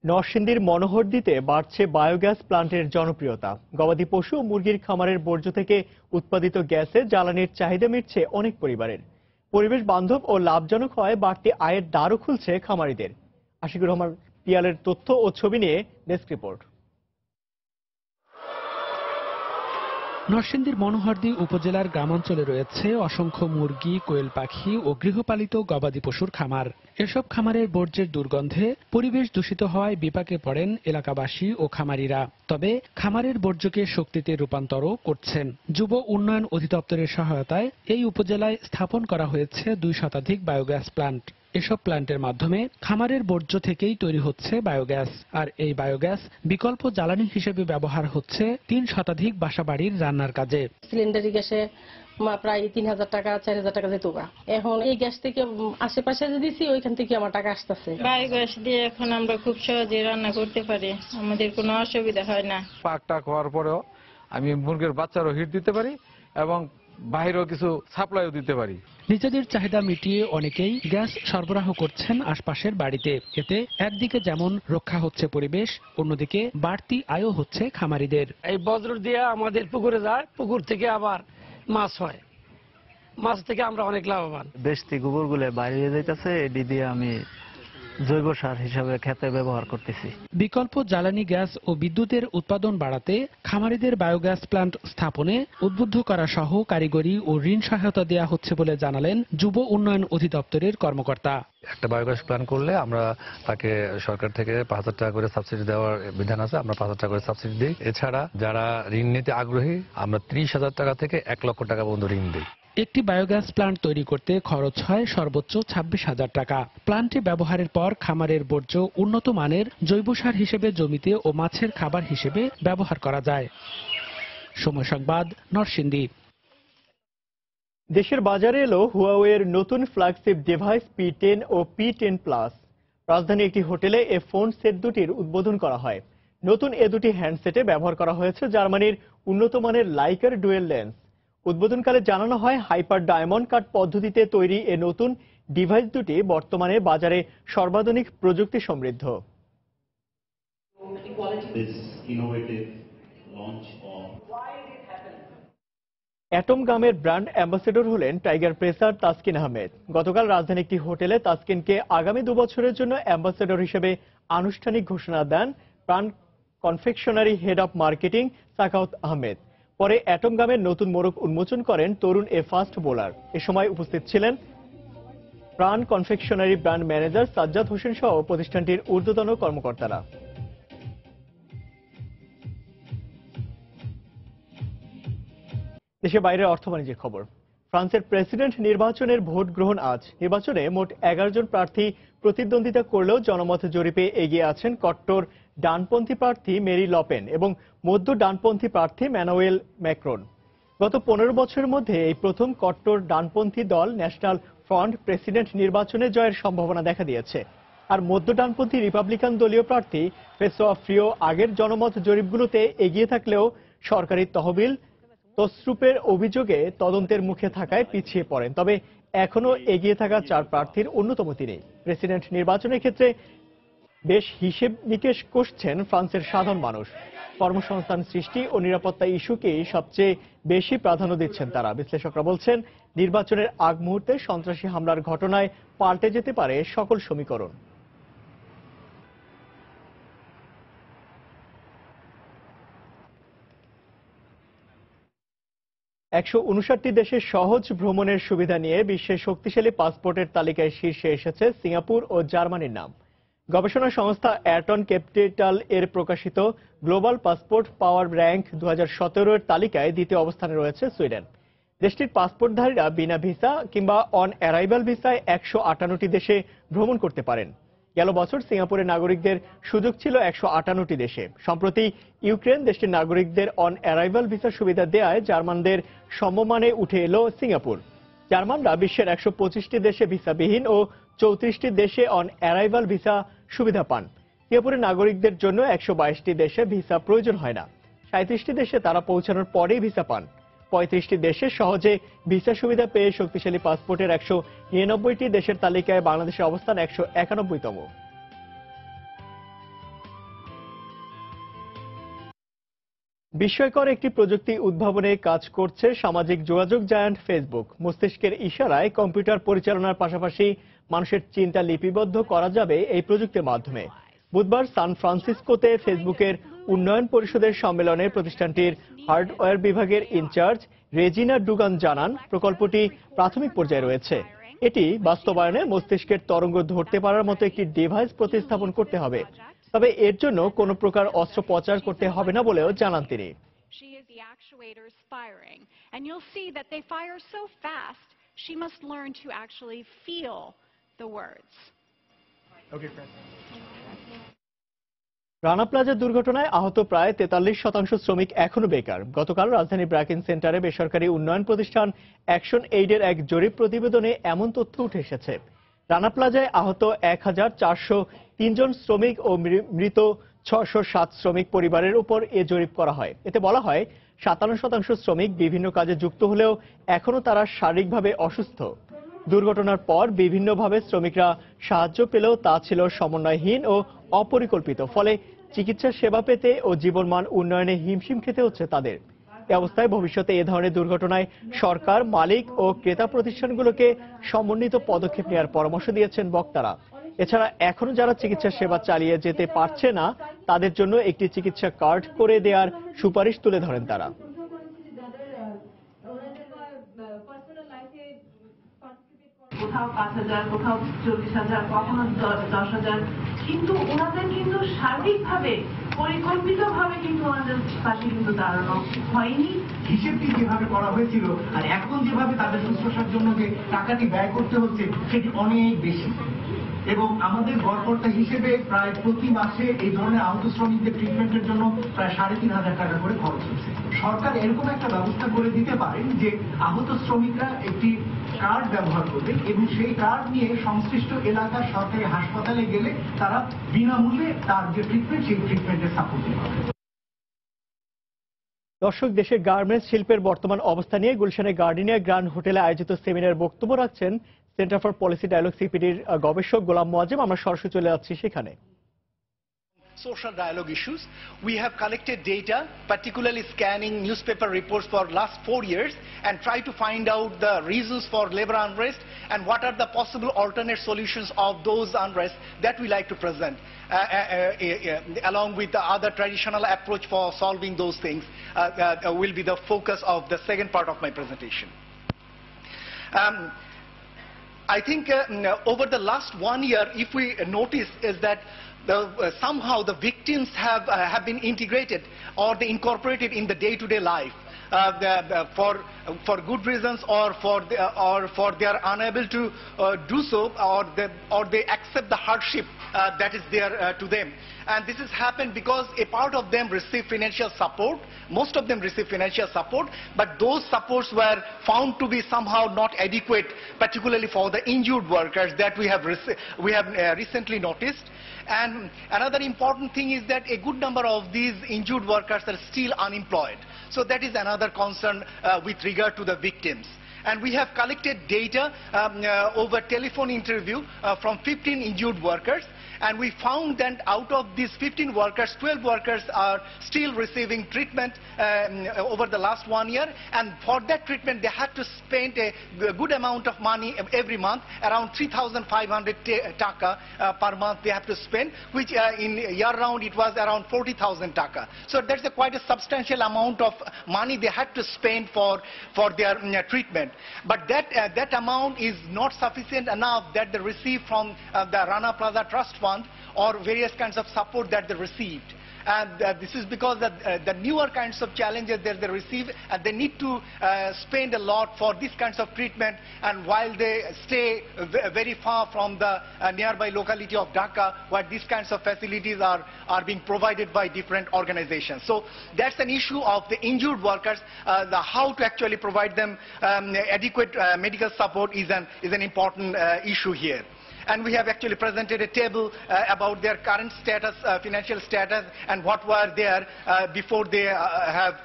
নরসিংদীর মনোহরদীতে বাড়ছে বায়োগ্যাস প্লান্টের জনপ্রিয়তা। গবাদি পশু ও মুরগির খামারের বর্জ্য থেকে উৎপাদিত গ্যাসে জ্বালানির চাহিদা মিটছে অনেক পরিবারের। পরিবেশ বান্ধব ও লাভজনক হয় বাড়তি আয়ের দ্বারও খুলছে খামারিদের। আশিকুর রহমান পিয়ালের তথ্য ও ছবি নিয়ে ডেস্ক রিপোর্ট। নরসিংদীর মনোহরদী উপজেলার গ্রামাঞ্চলে রয়েছে অসংখ্য মুরগি, কোয়েল পাখি ও গৃহপালিত গবাদি পশুর খামার। এসব খামারের বর্জ্যের দুর্গন্ধে পরিবেশ দূষিত হওয়ায় বিপাকে পড়েন এলাকাবাসী ও খামারিরা। তবে খামারের বর্জ্যকে শক্তিতে রূপান্তরও করছেন। যুব উন্নয়ন অধিদপ্তরের সহায়তায় এই উপজেলায় স্থাপন করা হয়েছে 2 শতাধিক বায়োগ্যাস প্লান্ট। এসব প্ল্যান্টের মাধ্যমে খামারের বর্জ্য থেকেই তৈরি হচ্ছে বায়োগ্যাস। আর এই বায়োগ্যাস বিকল্প জ্বালানি হিসেবে ব্যবহার হচ্ছে 3 শতাধিক বাসাবাড়ির রান্নার কাজে। সিলিন্ডারি গ্যাসে প্রায় 3000 টাকা 4000 টাকা যেত। এখন এই গ্যাস থেকে আশেপাশে যে দিছি ওইখান থেকে আমার টাকা আসতেছে। বায়োগ্যাস দিয়ে এখন আমরা খুব সহজে রান্না করতে পারি, আমাদের কোনো অসুবিধা হয় না। পাকটা খাওয়ার পরেও আমি মুরগির বাচ্চারও হিট দিতে পারি এবং বাইরেও কিছু সাপ্লাইও দিতে পারি। নিজেদের চাহিদা মিটিয়ে অনেকেই গ্যাস সরবরাহ করছেন আশপাশের বাড়িতে। এতে একদিকে যেমন রক্ষা হচ্ছে পরিবেশ, অন্যদিকে বাড়তি আয়ও হচ্ছে খামারিদের। এই বজ্র দিয়ে আমাদের পুকুরে যায়, পুকুর থেকে আবার মাছ হয়, মাছ থেকে আমরা অনেক লাভবান। বেশি গোবরগুলো বাইরে যাইতেছে, এটি দিয়ে আমি জৈব সার হিসাবে খেতে ব্যবহার করতেছি। বিকল্প জ্বালানি গ্যাস ও বিদ্যুতের উৎপাদন বাড়াতে খামারিদের বায়োগ্যাস প্লান্ট স্থাপনে উদ্বুদ্ধ করা সহ কারিগরি ও ঋণ সহায়তা দেওয়া হচ্ছে বলে জানালেন যুব উন্নয়ন অধিদপ্তরের কর্মকর্তা। একটা বায়োগ্যাস প্ল্যান্ট করলে আমরা তাকে সরকার থেকে 5000 টাকা করে সাবসিডি দেওয়ার বিধান আছে, আমরা 5000 টাকা করে সাবসিডি দিই। এছাড়া যারা ঋণ নিতে আগ্রহী আমরা 30,000 টাকা থেকে 1 লক্ষ টাকা পর্যন্ত ঋণ দিই। একটি বায়োগ্যাস প্লান্ট তৈরি করতে খরচ হয় সর্বোচ্চ 26,000 টাকা। প্লান্টে ব্যবহারের পর খামারের বর্জ্য উন্নত মানের জৈব সার হিসেবে জমিতে ও মাছের খাবার হিসেবে ব্যবহার করা যায়। সময় সংবাদ, নরসিংদী। দেশের বাজারে এলো হুয়াওয়ের নতুন ফ্ল্যাগশিপ ডিভাইস P10 ও P10 প্লাস। রাজধানী একটি হোটেলে এ ফোন সেট দুটির উদ্বোধন করা হয়। নতুন এ দুটি হ্যান্ডসেটে ব্যবহার করা হয়েছে জার্মানির উন্নত মানের লাইকার ডুয়েল লেন্স। উদ্বোধনকালে জানানো হয়, হাইপার ডায়মন্ড কাট পদ্ধতিতে তৈরি এ নতুন ডিভাইস দুটি বর্তমানে বাজারে সর্বাধুনিক প্রযুক্তি সমৃদ্ধ। অ্যাটম গামের ব্র্যান্ড অ্যাম্বাসেডর হলেন টাইগার প্রেসার তাসকিন আহমেদ। গতকাল রাজধানী একটি হোটেলে তাসকিনকে আগামী 2 বছরের জন্য অ্যাম্বাসেডর হিসেবে আনুষ্ঠানিক ঘোষণা দেন প্রাণ confectionery head of marketing Sakhawat Ahmed. পরে অ্যাটম গামের নতুন মোড়ক উন্মোচন করেন তরুণ এ ফাস্ট বোলার। এ সময় উপস্থিত ছিলেন প্রাণ confectionery brand manager Sajjad Hossain সহ প্রতিষ্ঠানটির ঊর্ধ্বতন কর্মকর্তারা। দেশে বাইরে অর্থ বাণিজ্যের খবর। ফ্রান্সের প্রেসিডেন্ট নির্বাচনের ভোট গ্রহণ আজ। নির্বাচনে মোট 11 জন প্রার্থী প্রতিদ্বন্দ্বিতা করলেও জনমত জরিপে এগিয়ে আছেন কট্টর ডানপন্থী প্রার্থী মেরি লপেন এবং মধ্য ডানপন্থী প্রার্থী ম্যানুয়েল ম্যাক্রন। গত 15 বছরের মধ্যে এই প্রথম কট্টর ডানপন্থী দল ন্যাশনাল ফ্রন্ট প্রেসিডেন্ট নির্বাচনে জয়ের সম্ভাবনা দেখা দিয়েছে। আর মধ্য ডানপন্থী রিপাবলিকান দলীয় প্রার্থী ফেসোয়া ফ্রিও আগের জনমত জরিপগুলোতে এগিয়ে থাকলেও সরকারি তহবিল তসরুপের অভিযোগে তদন্তের মুখে থাকায় পিছিয়ে পড়েন। তবে এখনো এগিয়ে থাকা 4 প্রার্থীর অন্যতম তিনি। প্রেসিডেন্ট নির্বাচনের ক্ষেত্রে বেশ হিসেব নিকেশ কষছেন ফ্রান্সের সাধারণ মানুষ। কর্মসংস্থান সৃষ্টি ও নিরাপত্তা ইস্যুকেই সবচেয়ে বেশি প্রাধান্য দিচ্ছেন তারা। বিশ্লেষকরা বলছেন, নির্বাচনের আগ মুহূর্তে সন্ত্রাসী হামলার ঘটনায় পাল্টে যেতে পারে সকল সমীকরণ। টি দেশের সহজ ভ্রমণের সুবিধা নিয়ে বিশ্বের শক্তিশালী পাসপোর্টের তালিকায় শীর্ষে এসেছে সিঙ্গাপুর ও জার্মানির নাম। গবেষণা সংস্থা অ্যাটন ক্যাপিটাল এর প্রকাশিত গ্লোবাল পাসপোর্ট পাওয়ার র্যাঙ্ক 2017 এর তালিকায় দ্বিতীয় অবস্থানে রয়েছে সুইডেন। দেশটির পাসপোর্টধারীরা বিনা ভিসা কিংবা অন অ্যারাইভাল ভিসায় 158টি দেশে ভ্রমণ করতে পারেন। গেল বছর সিঙ্গাপুরের নাগরিকদের সুযোগ ছিল 158টি দেশে। সম্প্রতি ইউক্রেন দেশটির নাগরিকদের অন অ্যারাইভাল ভিসা সুবিধা দেওয়ায় জার্মানদের সমমানে উঠে এলো সিঙ্গাপুর। জার্মানরা বিশ্বের 125টি দেশে ভিসাবিহীন ও 34টি দেশে অন অ্যারাইভাল ভিসা সুবিধা পান। সিঙ্গাপুরের নাগরিকদের জন্য 122টি দেশে ভিসা প্রয়োজন হয় না। 37টি দেশে তারা পৌঁছানোর পরেই ভিসা পান। 35টি দেশে সহজে ভিসা সুবিধা পেয়ে শক্তিশালী পাসপোর্টের 199টি দেশের তালিকায় বাংলাদেশের অবস্থান 191তম। বিস্ময়কর একটি প্রযুক্তি উদ্ভাবনে কাজ করছে সামাজিক যোগাযোগ জায়ান্ট ফেসবুক। মস্তিষ্কের ইশারায় কম্পিউটার পরিচালনার পাশাপাশি মানুষের চিন্তা লিপিবদ্ধ করা যাবে এই প্রযুক্তির মাধ্যমে। বুধবার সান ফ্রান্সিসকোতে ফেসবুকের উন্নয়ন পরিষদের সম্মেলনে প্রতিষ্ঠানটির হার্ডওয়্যার বিভাগের ইনচার্জ রেজিনা ডুগান জানান, প্রকল্পটি প্রাথমিক পর্যায়ে রয়েছে। এটি বাস্তবায়নে মস্তিষ্কের তরঙ্গ ধরতে পারার মতো একটি ডিভাইস প্রতিস্থাপন করতে হবে। তবে এর জন্য কোনো প্রকার অস্ত্রোপচার করতে হবে না বলেও জানান তিনি। রানা প্লাজা দুর্ঘটনায় আহত প্রায় 43% শ্রমিক এখনো বেকার। গতকাল রাজধানীর ব্র্যাকেন সেন্টারে বেসরকারি উন্নয়ন প্রতিষ্ঠান অ্যাকশন এইডের এক জরিপ প্রতিবেদনে এমন তথ্য উঠে এসেছে। রানা প্লাজায় আহত 1403 জন শ্রমিক ও মৃত 607 শ্রমিক পরিবারের উপর এ জরিপ করা হয়। এতে বলা হয় 57% শ্রমিক বিভিন্ন কাজে যুক্ত হলেও এখনো তারা শারীরিকভাবে অসুস্থ। দুর্ঘটনার পর বিভিন্নভাবে শ্রমিকরা সাহায্য পেলেও তা ছিল সমন্বয়হীন ও অপরিকল্পিত। ফলে চিকিৎসা সেবা পেতে ও জীবনমান উন্নয়নে হিমশিম খেতে হচ্ছে তাদের। এ অবস্থায় ভবিষ্যতে এ ধরনের দুর্ঘটনায় সরকার, মালিক ও ক্রেতা প্রতিষ্ঠানগুলোকে সমন্বিত পদক্ষেপ নেওয়ার পরামর্শ দিয়েছেন বক্তারা। এছাড়া এখনো যারা চিকিৎসা সেবা চালিয়ে যেতে পারছে না তাদের জন্য একটি চিকিৎসা কার্ড করে দেওয়ার সুপারিশ তুলে ধরেন তারা। কোথাও 5,000, কোথাও 40,000, কখনো 10,000, কিন্তু ওনাদের কিন্তু সার্বিকভাবে পরিকল্পিতভাবে কিন্তু ওনাদের পাশে কিন্তু দাঁড়ানো হয়নি। হিসেবটি যেভাবে করা হয়েছিল আর এখন যেভাবে তাদের শুশ্রূষার জন্য যে টাকাটি ব্যয় করতে হচ্ছে সেটি অনেক বেশি, এবং আমাদের গড়পড়তা হিসেবে প্রায় প্রতি মাসে এই ধরনের আহত শ্রমিকদের ট্রিটমেন্টের জন্য প্রায় 3,500 টাকা করে খরচ হচ্ছে। সরকার এরকম একটা ব্যবস্থা করে দিতে পারেন যে আহত শ্রমিকরা একটি কার্ড ব্যবহার করবে এবং সেই কার্ড নিয়ে সংশ্লিষ্ট এলাকার সরকারি হাসপাতালে গেলে তারা বিনামূল্যে তার যে ট্রিটমেন্ট সেই ট্রিটমেন্টের সাপোর্ট পাবে। দর্শক, দেশের গার্মেন্টস শিল্পের বর্তমান অবস্থা নিয়ে গুলশানের গার্ডিনিয়া গ্র্যান্ড হোটেলে আয়োজিত সেমিনার বক্তব্য রাখছেন সেন্টার ফর পলিসি ডায়ালগ সিপিডির গবেষক গোলাম মোয়াজ্জেম। আমরা সরাসরি চলে যাচ্ছি সেখানে। Social dialogue issues. We have collected data, particularly scanning newspaper reports for last 4 years and try to find out the reasons for labor unrest and what are the possible alternate solutions of those unrest that we like to present along with the other traditional approach for solving those things will be the focus of the second part of my presentation. I think over the last 1 year, if we notice is that somehow the victims have been integrated or they incorporated in the day-to-day life. for good reasons or for they are unable to do so, or they accept the hardship that is there to them. And this has happened because a part of them receive financial support. Most of them receive financial support, but those supports were found to be somehow not adequate, particularly for the injured workers that we have recently noticed. And another important thing is that a good number of these injured workers are still unemployed. So that is another concern with regard to the victims. And we have collected data over telephone interview from 15 injured workers. And we found that out of these 15 workers, 12 workers are still receiving treatment over the last 1 year. And for that treatment, they had to spend a good amount of money every month, around 3,500 taka per month they have to spend, which in year round it was around 40,000 taka. So that's quite a substantial amount of money they had to spend for their treatment. But that amount is not sufficient enough that they receive from the Rana Plaza Trust Fund or various kinds of support that they received. And this is because the newer kinds of challenges that they receive, and they need to spend a lot for these kinds of treatment, and while they stay very far from the nearby locality of Dhaka, where these kinds of facilities are being provided by different organizations. So that's an issue of the injured workers. How to actually provide them adequate medical support is an important issue here. And we have actually presented a table about their current status, financial status, and what were there before they have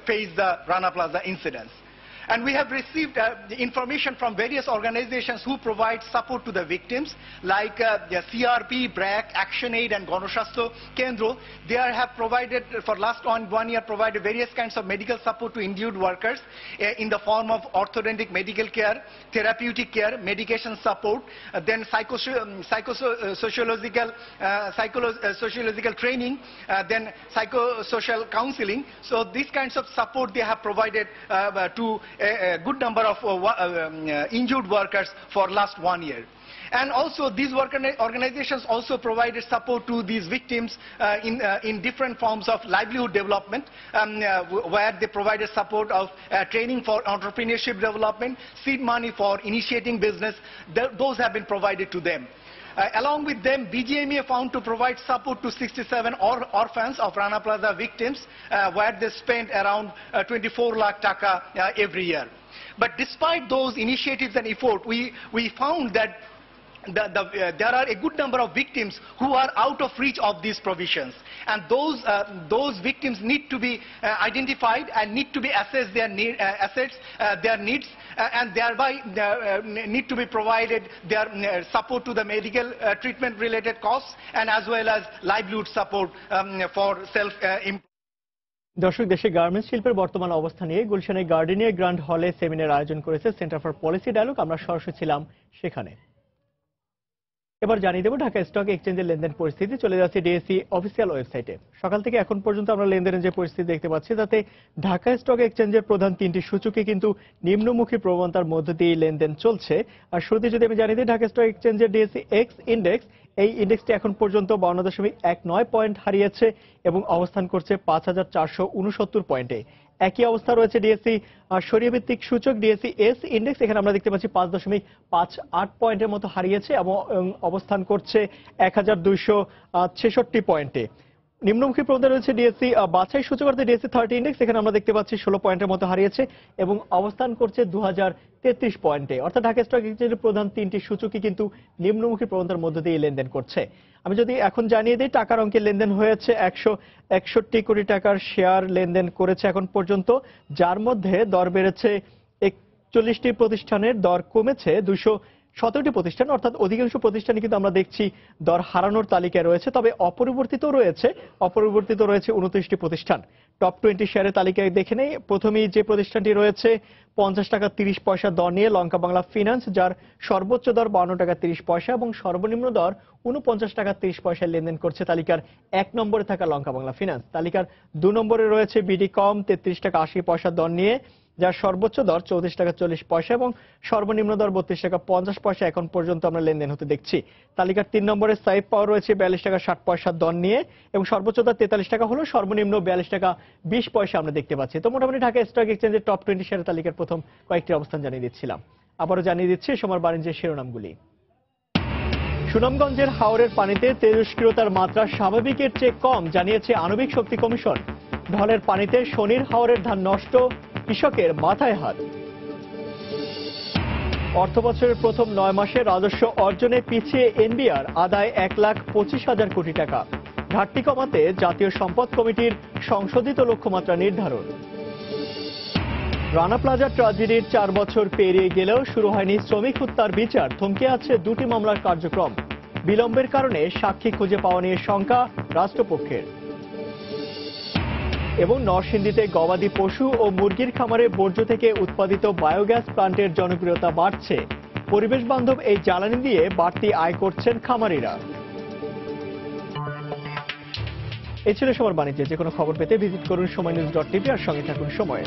faced the Rana Plaza incidents. And we have received information from various organizations who provide support to the victims, like the CRP, BRAC, ActionAid, and Ganashastro Kendro. They have provided, for last 1 year, provided various kinds of medical support to injured workers in the form of orthodontic medical care, therapeutic care, medication support, then psychosociological training, then psychosocial counseling. So these kinds of support they have provided to a good number of injured workers for last 1 year. And also these organizations also provided support to these victims in different forms of livelihood development, where they provided support of training for entrepreneurship development, seed money for initiating business. Those have been provided to them. Along with them, BGMA found to provide support to 67 orphans of Rana Plaza victims, where they spent around 24 lakh taka every year. But despite those initiatives and effort, we found that there are a good number of victims who are out of reach of these provisions, and those victims need to be identified and need to be assessed their their needs, and thereby need to be provided their support to the medical treatment related costs, and as well as livelihood support for self-employment. দর্শক, দেশে garments শিল্পের বর্তমান অবস্থা নিয়ে গুলশানের gardenia grand হলে seminar আয়োজন করেছে সেন্টার ফর পলিসি ডায়ালগ। আমরা সরাসরি ছিলাম সেখানে। এবার জানিয়ে দেব ঢাকা স্টক এক্সচেঞ্জের লেনদেন পরিস্থিতি। চলে যাচ্ছে ডিএসসি অফিসিয়াল ওয়েবসাইটে। সকাল থেকে এখন পর্যন্ত আমরা লেনদেনের যে পরিস্থিতি দেখতে পাচ্ছি, তাতে ঢাকা স্টক এক্সচেঞ্জের প্রধান তিনটি সূচকে কিন্তু নিম্নমুখী প্রবণতার মধ্য দিয়ে লেনদেন চলছে। আর শুরুতে যদি আমি জানিয়ে দিই, ঢাকা স্টক এক্সচেঞ্জের ডিএসসি এক্স ইন্ডেক্স, এই ইন্ডেক্সটি এখন পর্যন্ত 52.19 পয়েন্ট হারিয়েছে এবং অবস্থান করছে 5469 পয়েন্টে। একই অবস্থা রয়েছে ডিএসসি সরিয়ে সূচক ডিএসসি এস ইন্ডেক্স। এখানে আমরা দেখতে পাচ্ছি 5.58 পয়েন্টের মতো হারিয়েছে এবং অবস্থান করছে 1266 পয়েন্টে। নিম্নমুখী প্রবণতা রয়েছে ডিএসসি বাছাই সূচক অর্থাৎ ডিএসসি 30 ইন্ডেক্স। এখানে আমরা দেখতে পাচ্ছি 16 পয়েন্টের মতো হারিয়েছে এবং অবস্থান করছে 2033 পয়েন্টে। অর্থাৎ ঢাকা স্টক এক্সচেঞ্জের প্রধান তিনটি সূচকই কিন্তু নিম্নমুখী প্রবণতার মধ্য দিয়ে লেনদেন করছে। আমি যদি এখন জানিয়ে দিই, টাকার অঙ্কে লেনদেন হয়েছে 161 কোটি টাকার শেয়ার লেনদেন করেছে এখন পর্যন্ত, যার মধ্যে দর বেড়েছে 41টি প্রতিষ্ঠানের, দর কমেছে 217টি প্রতিষ্ঠান, অর্থাৎ অধিকাংশ প্রতিষ্ঠানই কিন্তু আমরা দেখছি দর হারানোর তালিকায় রয়েছে। তবে অপরিবর্তিত রয়েছে 29টি প্রতিষ্ঠান। টপ 20 শেয়ারের তালিকায় দেখে নেই। প্রথমেই যে প্রতিষ্ঠানটি রয়েছে 50 টাকা 30 পয়সা দর নিয়ে লঙ্কা বাংলা ফিনান্স, যার সর্বোচ্চ দর 52 টাকা 30 পয়সা এবং সর্বনিম্ন দর 49 টাকা 30 পয়সায় লেনদেন করছে তালিকার 1 নম্বরে থাকা লঙ্কা বাংলা ফিনান্স। তালিকার 2 নম্বরে রয়েছে বিডি কম 33 টাকা 80 পয়সা দর নিয়ে, যার সর্বোচ্চ দর 34 টাকা 40 পয়সা এবং সর্বনিম্ন দর 32 টাকা 50 পয়সা এখন পর্যন্ত আমরা লেনদেন হতে দেখছি। তালিকার 3 নম্বরে সাইফ পাওয়ার রয়েছে 42 টাকা 60 পয়সা দর নিয়ে এবং সর্বোচ্চ দর 43 টাকা হলো, সর্বনিম্ন 42 টাকা 20 পয়সা আমরা দেখতে পাচ্ছি। তো মোটামুটি ঢাকা স্টক এক্সচেঞ্জের টপ 20 শেয়ার তালিকার প্রথম কয়েকটি অবস্থান জানিয়ে দিচ্ছিলাম। আবারও জানিয়ে দিচ্ছি সময় বাণিজ্যের শিরোনামগুলি। সুনামগঞ্জের হাওরের পানিতে তেজস্ক্রিয়তার মাত্রা স্বাভাবিকের চেয়ে কম জানিয়েছে আণবিক শক্তি কমিশন। ঢলের পানিতে শনির হাওরের ধান নষ্ট, কৃষকের মাথায় হাত। অর্থবছরের প্রথম 9 মাসে রাজস্ব অর্জনে পিছিয়ে এনবিআর, আদায় 1,25,000 কোটি টাকা। ঘাটতি কমাতে জাতীয় সম্পদ কমিটির সংশোধিত লক্ষ্যমাত্রা নির্ধারণ। রানা প্লাজা ট্র্যাজেডির 4 বছর পেরিয়ে গেলেও শুরু হয়নি শ্রমিক হত্যার বিচার, থমকে আছে 2টি মামলার কার্যক্রম। বিলম্বের কারণে সাক্ষী খুঁজে পাওয়া নিয়ে শঙ্কা রাষ্ট্রপক্ষের। এবং নরসিংদীতে গবাদি পশু ও মুরগির খামারে বর্জ্য থেকে উৎপাদিত বায়োগ্যাস প্লান্টের জনপ্রিয়তা বাড়ছে। পরিবেশ বান্ধব এই জ্বালানি দিয়ে বাড়তি আয় করছেন খামারিরা। এই ছিল সময় বাণিজ্যে। যে কোনো খবর পেতে ভিজিট করুন সময়নিউজ.টিভি আর সঙ্গে থাকুন সময়ে।